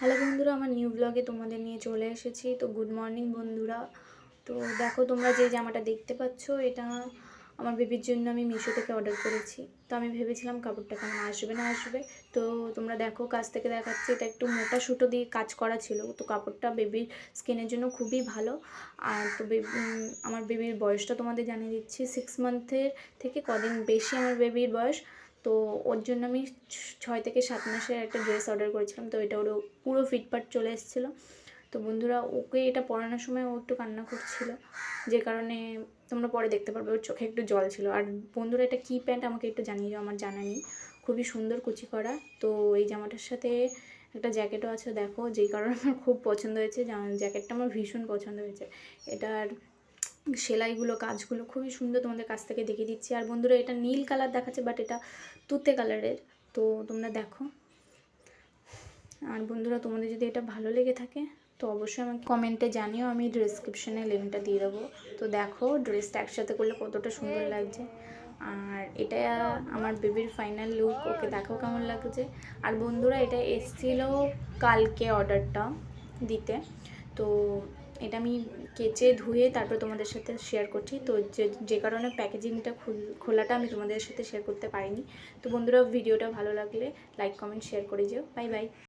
Hello বন্ধুরা, আমার new ব্লগে তোমাদের নিয়ে চলে এসেছি। তো গুড মর্নিং বন্ধুরা। তো দেখো, তোমরা যে জামাটা দেখতে পাচ্ছ, এটা আমার বেবির জন্য আমি মিশো থেকে অর্ডার করেছি। তো আমি ভেবেছিলাম কাপড়টা কেমন আসবে না আসবে। তো তোমরা দেখো, কাছ থেকে দেখাচ্ছি, এটা একটু মোটা সুতো দিয়ে কাজ করা ছিল। তো কাপড়টা বেবির স্কিনের জন্য খুবই ভালো। আর তো আমার বেবির বয়সটা তোমাদের জানিয়ে দিচ্ছি। 6 মান্থের থেকে কদিন বেশি আমার বেবির বয়স। তো ওর জন্য আমি 6 থেকে 7 মাসের একটা ড্রেস অর্ডার করেছিলাম। তো এটা ওর পুরো ফিটফাট চলে এসেছিলো। তো বন্ধুরা, ওকে এটা পরানোর সময় ও একটু কান্না করছিল, যে কারণে তোমরা পরে দেখতে পারবে ওর চোখে একটু জল ছিল। আর বন্ধুরা, এটা কী প্যান্ট আমাকে একটু জানিয়ে দাও, আমার জানা নেই। খুবই সুন্দর কুচি করা। তো এই জামাটার সাথে একটা জ্যাকেটও আছে, দেখো, যেই কারণে আমার খুব পছন্দ হয়েছে। জ্যাকেটটা আমার ভীষণ পছন্দ হয়েছে। এটার সেলাইগুলো, কাজগুলো খুবই সুন্দর, তোমাদের কাছ থেকে দেখিয়ে দিচ্ছি। আর বন্ধুরা, এটা নীল কালার দেখাচ্ছে, বাট এটা তুতে কালারের। তো তোমরা দেখো। আর বন্ধুরা, তোমাদের যদি এটা ভালো লেগে থাকে তো অবশ্যই আমাকে কমেন্টে জানিও, আমি ডিসক্রিপশনে লিঙ্কটা দিয়ে দেবো। তো দেখো, ড্রেসটা একসাথে করলে কতটা সুন্দর লাগছে। আর এটা আমার বেবির ফাইনাল লুক। ওকে দেখো কেমন লাগছে। আর বন্ধুরা, এটা এসেছিলো কালকে অর্ডারটা দিতে। তো এটা আমি কেচে ধুয়ে তারপর তোমাদের সাথে শেয়ার করছি। তো যে কারণে প্যাকেজিংটা খোলাটা আমি তোমাদের সাথে শেয়ার করতে পারিনি। তো বন্ধুরা, ভিডিওটা ভালো লাগলে লাইক কমেন্ট শেয়ার করে যেও। Bye bye.